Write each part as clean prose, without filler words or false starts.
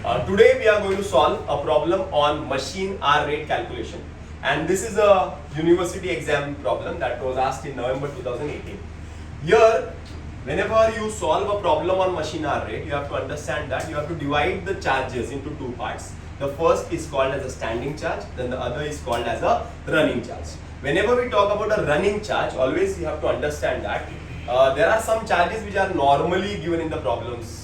Today we are going to solve a problem on machine hour rate calculation, and this is a university exam problem that was asked in November 2018. Here, whenever you solve a problem on machine hour rate, you have to understand that you have to divide the charges into two parts. The first is called as a standing charge, then the other is called as a running charge. Whenever we talk about a running charge, always you have to understand that there are some charges which are normally given in the problems.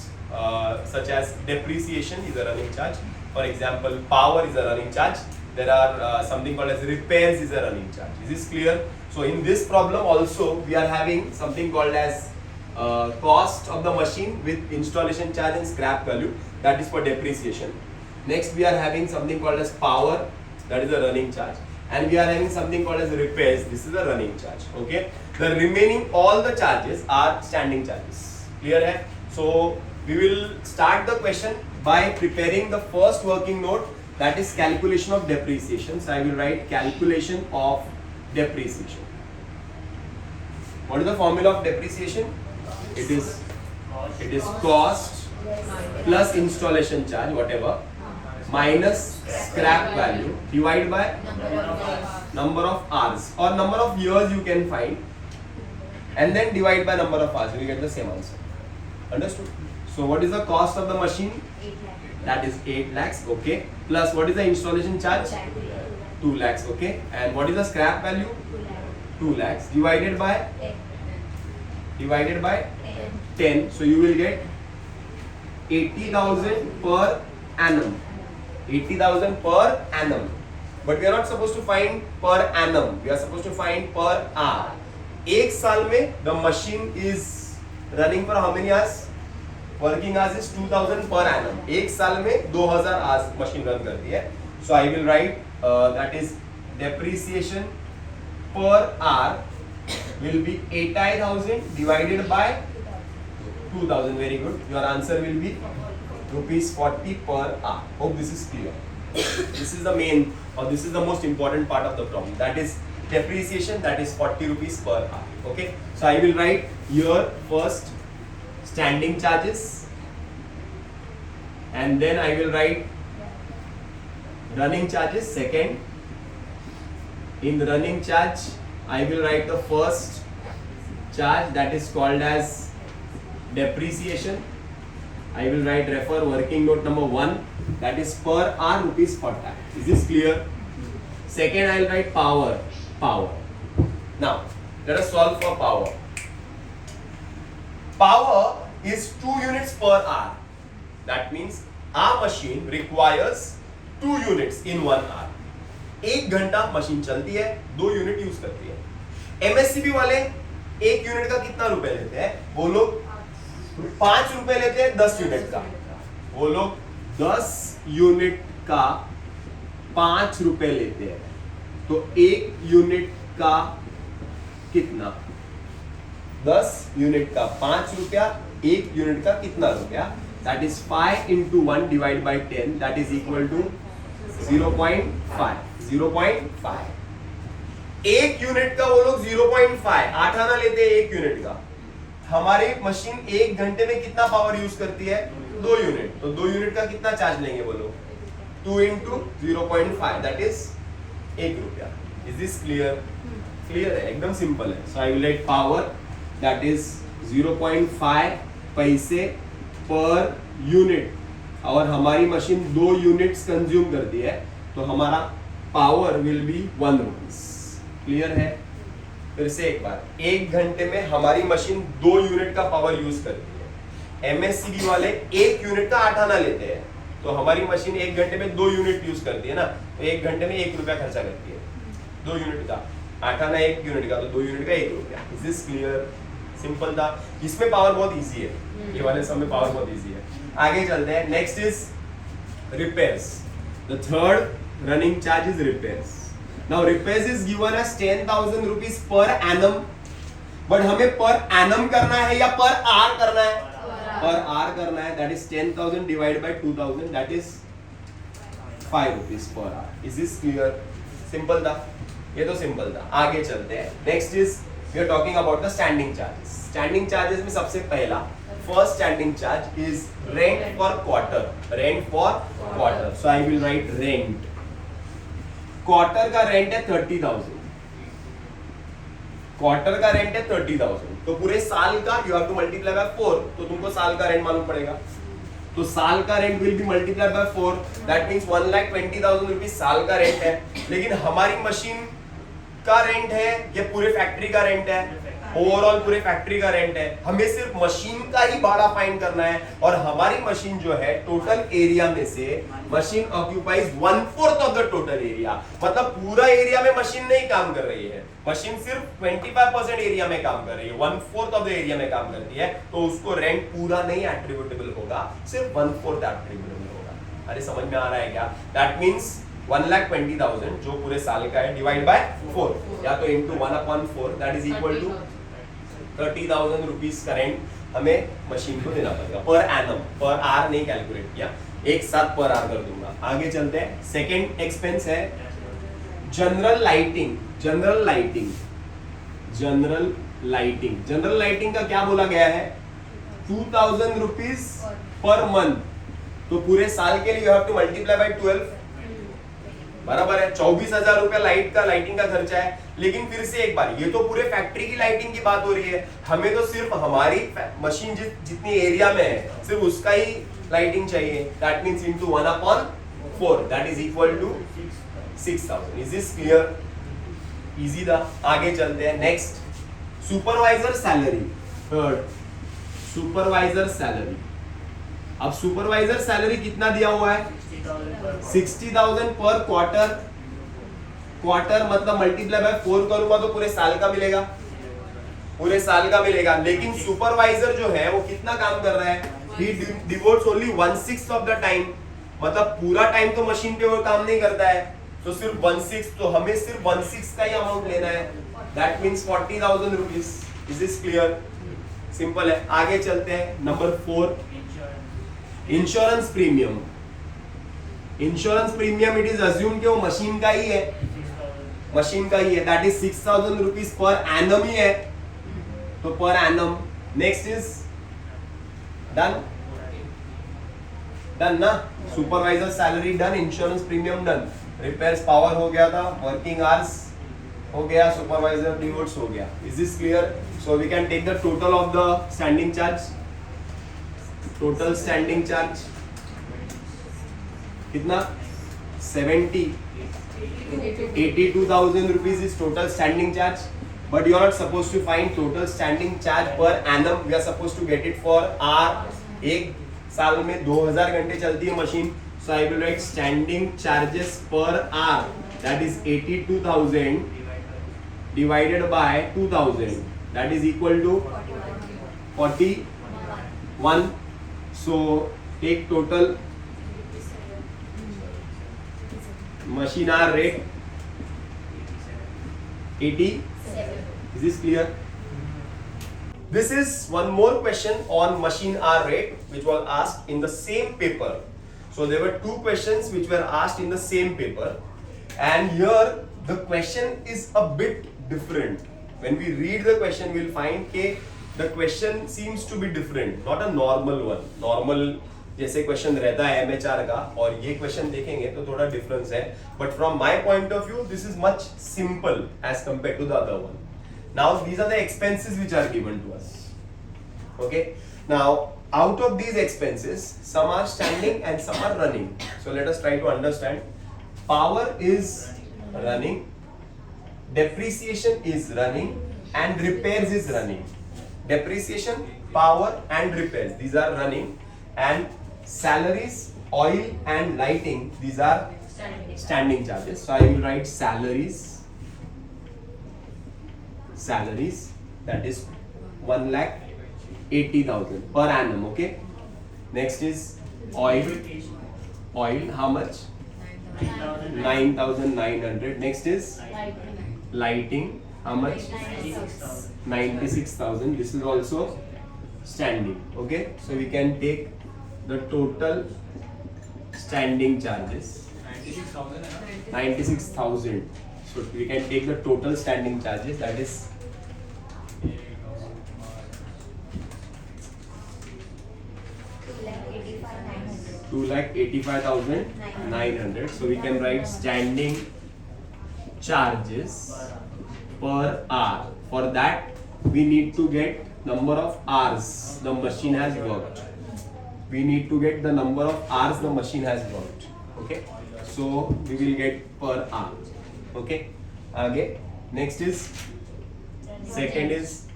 Such as depreciation is a running charge. For example, power is a running charge. There are something called as repairs is a running charge. Is this clear? So in this problem also we are having something called as cost of the machine with installation charge and scrap value, that is for depreciation. Next we are having something called as power, that is a running charge, and we are having something called as repairs, this is a running charge. Okay, the remaining all the charges are standing charges. Clear hai? So we will start the question by preparing the first working note, that is calculation of depreciation. So I will write calculation of depreciation. What is the formula of depreciation? It is cost plus installation charge, whatever, minus scrap value divided by number of hours or number of years you can find, and then divide by number of hours, you will get the same answer. Understood? So what is the cost of the machine? 8 lakhs. That is 8 lakhs, okay. Plus what is the installation charge? 2 lakhs, okay. And what is the scrap value? 2 lakhs divided by 10. So you will get 80,000 per annum. 80,000 per annum. But we are not supposed to find per annum. We are supposed to find per hour. एक साल में the machine is running for how many hours? Working hours is 2000 per annum. एक साल में 2000 hours machine run करती है. So I will write that is depreciation per hour will be 80,000 divided by 2000. Very good. Your answer will be rupees 40 per hour. Hope this is clear. This is the main, or this is the most important part of the problem. That is depreciation. That is 40 rupees per hour. Okay. So I will write here first standing charges, and then I will write running charges second. In the running charge I will write the first charge, that is called as depreciation. I will write refer working note number 1, that is per hour rupees per time. Is this clear? Second I will write power. Now let us solve for power. Power is 2 units per hour. That means our machine requires 2 units in 1 hour. 1 घंटा machine चलती है, 2 unit use करती है. MSCB वाले 1 unit का कितना रुपए लेते हैं? वो लोग 5 रुपए लेते हैं 10 यूनिट का. वो लोग 10 यूनिट का 5 रुपए लेते हैं. तो 1 यूनिट का कितना? 10 यूनिट का 5 रुपया, 1 यूनिट का कितना रुपया? That is 5 into 1 divided by 10, that is equal to 0.5. 0.5. 1 unit का वो लोग 0.5 8 आना लेते हैं 1 यूनिट का. हमारी मशीन 1 घंटे में कितना पावर यूज करती है? 2 यूनिट. तो 2 यूनिट का कितना चार्ज लेंगे वो लोग? 2 into 0.5, that is 1 रुपया. Is this clear? Clear है, एकदम सिंपल है. So I will write power, that is 0.5 पैसे पर यूनिट, और हमारी मशीन 2 यूनिट्स कंज्यूम करती है, तो हमारा power will be 1 rupees. Clear है? फिर से एक बार, 1 घंटे में हमारी मशीन 2 यूनिट का पावर यूज करती है. एमएससीबी वाले 1 यूनिट का 8 आना लेते हैं, तो हमारी मशीन 1 घंटे में 2 यूनिट यूज करती है ना, तो 1 घंटे में 1 रुपया खर्चा करती है. 2 यूनिट का 8 आना 1 यूनिट का, तो 2 यूनिट का 1 रुपया. Is this clear? सिंपल था. इसमें पावर बहुत इजी है, ये वाले सब में पावर बहुत इजी है. आगे चलते हैं. Next is repairs. The third running charge is repairs. Now repairs is given as 10,000 rupees per annum, but हमें पर एनम करना है या पर आर करना है? पर आर करना है. That is 10,000 divide by 2000, that is 5 rupees per hour. Is this clear? Simple था, ये तो सिंपल था. आगे चलते हैं. Next is we are talking about the standing charges. Standing charges में सबसे पहला first standing charge is rent for quarter. Rent for quarter. So I will write rent. Quarter का रेंट है 30,000. क्वार्टर का रेंट है 30,000. तो पूरे साल का you have to multiply by 4. तो तुमको साल का रेंट मालूम पड़ेगा. तो साल का rent will be multiplied by 4. That means 1,20,000 rupees साल का रेंट है. लेकिन हमारी मशीन का रेंट है, ये पूरे फैक्ट्री का रेंट है, ओवरऑल पूरे फैक्ट्री का रेंट है. हमें सिर्फ मशीन का ही भाड़ा फाइंड करना है. और हमारी मशीन जो है टोटल एरिया में से machine occupies 1/4 of the total area. मतलब पूरा एरिया में मशीन नहीं काम कर रही है. मशीन सिर्फ 25% एरिया में काम कर रही है, 1/4 ऑफ द एरिया में काम करती है. तो उसको रेंट पूरा नहीं एट्रीब्यूटेबल होगा, सिर्फ 1/4 एट्रीब्यूटेबल होगा. अरे समझ में आ रहा है क्या? दैट मींस 1,20,000 जो पूरे साल का है डिवाइड बाय 4 या तो into 1/4 that is equal to 30,000 rupees का रेंट हमें मशीन को देना पड़ेगा पर एनम. पर आर नहीं कैलकुलेट किया, एक साथ पर आर कर दूंगा. आगे चलते हैं. सेकेंड एक्सपेंस है general lighting. General lighting. General lighting. General lighting का क्या बोला गया है? 2,000 रुपीज पर मंथ. तो पूरे साल के लिए you have to multiply by 12. बराबर है. 24,000 रुपया लाइटिंग का खर्चा है. लेकिन फिर से एक बार, ये तो पूरे फैक्ट्री की लाइटिंग की बात हो रही है. हमें तो सिर्फ हमारी मशीन जितनी एरिया में है सिर्फ उसका ही लाइटिंग चाहिए. That means into 1/4 that is equal to 6,000. Is this clear? Easy था. आगे चलते हैं. Next supervisor salary. Third supervisor salary. अब सुपरवाइजर सैलरी कितना दिया हुआ है? 60,000 पर क्वार्टर. क्वार्टर मतलब मल्टीप्लाई बाय 4 करूंगा तो पूरे साल का मिलेगा. पूरे साल का मिलेगा. लेकिन सुपरवाइजर जो है वो कितना काम कर रहा है? he devotes only 1/6 of the time. मतलब पूरा टाइम तो मशीन पे वो काम नहीं करता है. तो सिर्फ 1/6. तो हमें सिर्फ 1/6 का ही अमाउंट लेना है. That means 40,000 rupees. Is this clear? Simple है. आगे चलते हैं. Number 4 insurance premium. Insurance premium it is assume कि वो मशीन का ही है. मशीन का ही है. That is 6,000 rupees per annum ही है. तो per annum. Next is done. Done ना. Supervisor salary done. Insurance premium done. Repairs power हो गया था. वर्किंग आवर्स हो गया. सुपरवाइजर डिवोट्स हो गया. Is this clear? So we can take the total of the standing charge. Total standing charge कितना? 82,000 rupees is total standing charge. But you are not supposed to find total standing charge per annum. We are supposed to get it for hour. एक साल में 2,000 घंटे चलती है machine. So I will write standing charges per hour. That is 82,000 divided by 2,000. That is equal to 41. So take total machine hour rate 87. Is this clear? This is one more question on machine hour rate which was asked in the same paper. So there were two questions which were asked in the same paper, and here the question is a bit different. When we read the question, we'll find that the question seems to be different, not a normal one. Normal जैसे question रहता है MHR का, और ये question देखेंगे तो थोड़ा difference है. But from my point of view this is much simple as compare to the other one. Now these are the expenses which are given to us. Okay, now out of these expenses some are standing and some are running. So let us try to understand. Power is running, depreciation is running, and repairs is running. Depreciation, power and repairs, these are running, and salaries, oil and lighting, these are standing charges. So I will write salaries, that is 1,80,000 per annum. Okay, next is oil, how much? 9,900. Next is lighting, how much? 96,000. This is also standing. Okay, so we can take the total standing charges. 96,000. So we can take the total standing charges, that is 2,85,900. So we can write standing charges per hour. For that we need to get number of hours the machine has worked. We need to get the number of hours the machine has worked. Okay, so we will get per hour. Okay, आगे next is second is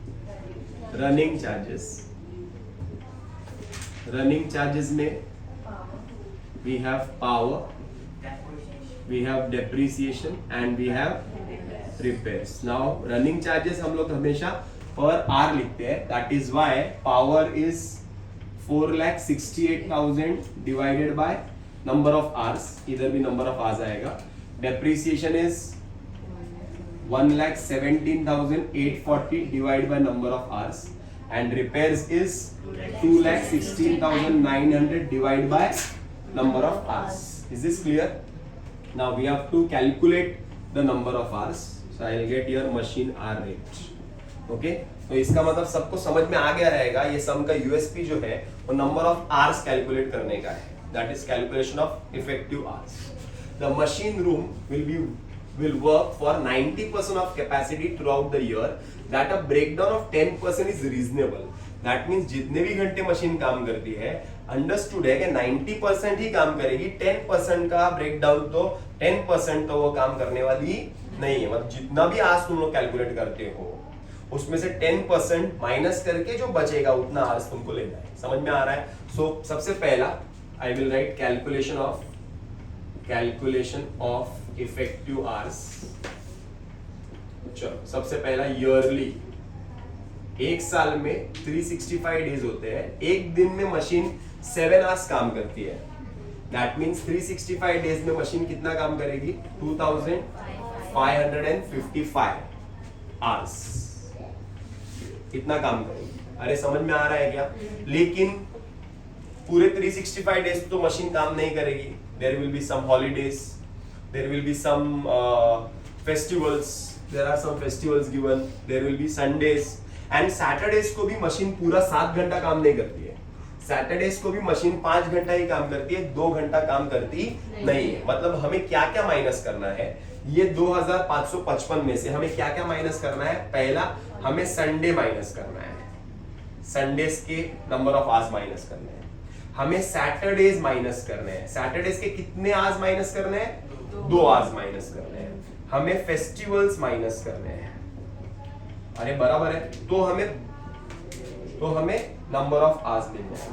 running charges. Running charges में we have power, we have depreciation and we have repairs. Now running charges हम लोग हमेशा per hour लिखते हैं. That is why power is 4,68,000 divided by number of hours. इधर भी number of hours आएगा. Depreciation is 1,17,840 divided by number of hours. And repairs is 2,16,900 divided by number of hours. Is this clear? Now we have to calculate the number of hours. So I will get your machine hour rate. Okay? तो इसका मतलब सबको समझ में आ गया रहेगा. ये सम का यूएसपी जो है वो नंबर ऑफ आवर्स कैलकुलेट करने का है. That is calculation of effective hours. The machine room will work for 90% of capacity throughout the year. That a breakdown of 10% is reasonable. That means जितने भी घंटे मशीन काम करती है अंडरस्टूड है कि 90% ही काम करेगी. 10% का ब्रेकडाउन तो 10% तो वो काम करने वाली नहीं है. मतलब जितना भी आज तुम लोग कैलकुलेट करते हो उसमें से 10% माइनस करके जो बचेगा उतना आवर्स तुमको लेना है. समझ में आ रहा है? सो सबसे पहला I will write calculation of effective hours. चलो सबसे पहला ईयरली. एक साल में 365 डेज होते हैं. एक दिन में मशीन 7 आवर्स काम करती है. दैट मींस 365 डेज में मशीन कितना काम करेगी? 2555 आवर्स. कितना काम करेगी? अरे समझ में आ रहा है क्या? लेकिन पूरे 365 डेज तो मशीन काम नहीं करेगी. There will be some holidays, there will be some festivals, there are some festivals given, there will be Sundays and Saturdays को भी मशीन पूरा 7 घंटा काम नहीं करती है. सैटरडेज को भी मशीन 5 घंटा ही काम करती है, 2 घंटा काम करती नहीं है. मतलब हमें क्या क्या माइनस करना है? ये 2555 में से हमें क्या क्या माइनस करना है? पहला हमें संडे माइनस करना है. संडेज के नंबर ऑफ आवर्स माइनस करने हैं. हमें सैटरडेज माइनस करने हैं. सैटरडेज के कितने आवर्स माइनस करने हैं? 2 आवर्स माइनस करने हैं. हमें फेस्टिवल्स माइनस करने हैं. अरे बराबर है. तो हमें नंबर ऑफ आवर्स मिलने हैं.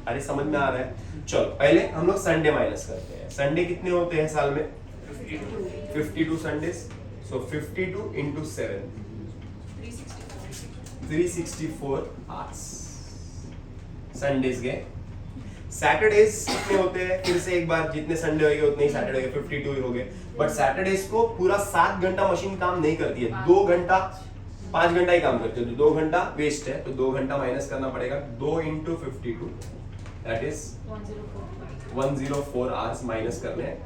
अरे समझ में आ रहा है? चलो पहले हम लोग संडे माइनस करते हैं. संडे कितने होते हैं साल में? 52 संडेज. सो 52 into 7 364 आवर्स संडेज गए. सैटरडेज कितने होते हैं? फिर से एक बार जितने संडे होंगे उतने ही सैटरडे के 52 ही होंगे. बट सैटरडेज को पूरा 7 घंटा मशीन काम नहीं करती है. 2 घंटा 5 घंटा ही काम करती है. तो 2 घंटा वेस्ट है. तो 2 घंटा माइनस करना पड़ेगा. 2 into 52 that is 104 hours minus करने हैं.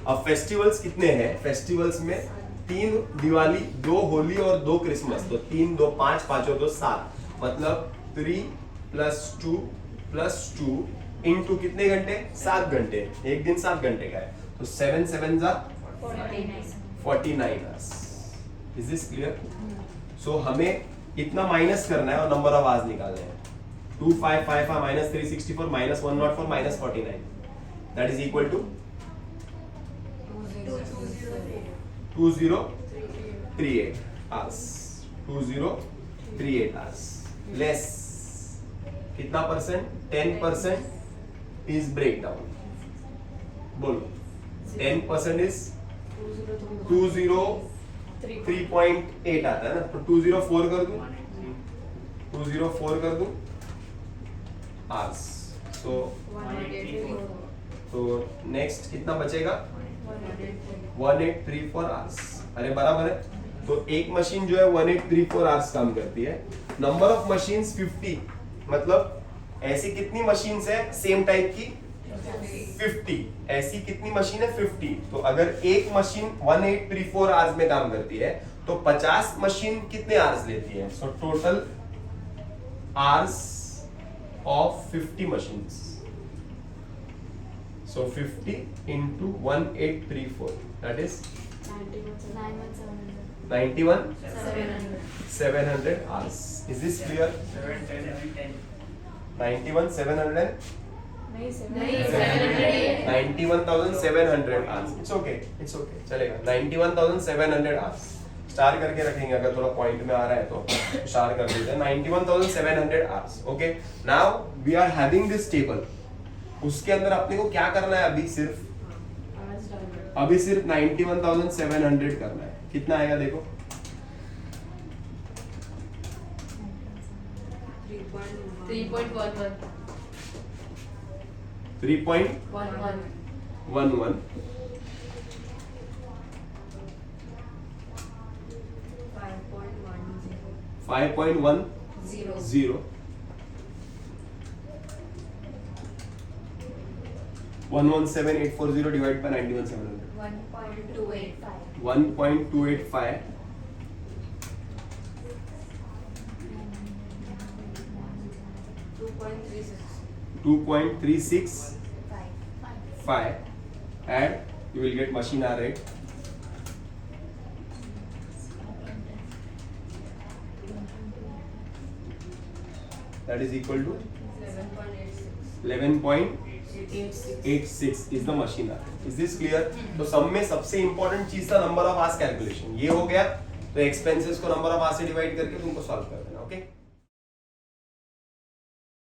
अब फेस्टिवल्स कितने हैं? फेस्टिवल्स में 3 दिवाली, 2 होली और 2 क्रिसमस. तो 3 2 5 5 और 2 7. मतलब 3 + 2 + 2 into कितने घंटे? 7 घंटे. एक दिन 7 घंटे का है. तो 7 7 जा 49 hours. Is this clear? So हमें इतना माइनस करना है और नंबर ऑफ आवर्स निकालने हैं. 2555 minus 364 minus 104 minus 49. That is equal to 2038 hours. 2038 hours. Less. कितना परसेंट? 10% is breakdown. बोलो. 10% is 203.8 आता है ना. तो 204 कर दूं. 204 कर दूं. आवर्स. तो नेक्स्ट कितना बचेगा? 1834 आवर्स. अरे बराबर है. तो एक मशीन जो है 1834 आवर्स काम करती है. Number of machines 50. मतलब ऐसी कितनी मशीन्स है सेम टाइप की? 50. ऐसी कितनी मशीन है? 50. तो अगर एक मशीन 1834 आवर्स में काम करती है तो 50 मशीन कितने आवर्स लेती है? So total hours of 50 machines. So 50 into 1834, that is 91,700 hours. Is this clear? 91,700 91,700 hours. It's okay. चलेगा. 91,700 hours. स्टार करके रखेंगे, अगर थोड़ा पॉइंट में आ रहा है तो स्टार कर देते हैं. 91,700 hours. Okay. Now we are having this table. उसके अंदर अपने को क्या करना है अभी सिर्फ 91,700 करना है. कितना आएगा देखो. 3.11 3.11 5.10 117,840 divided by 91,700 1.285 2.365 and you will get machine hour rate. That is equal to 11.86 is the machine hour. Is this clear? तो सब में सबसे important चीज था नंबर ऑफ आवर्स कैलकुलेशन. ये हो गया तो एक्सपेंसेस को नंबर ऑफ आवर्स से डिवाइड करके तुमको सॉल्व कर देना. ओके.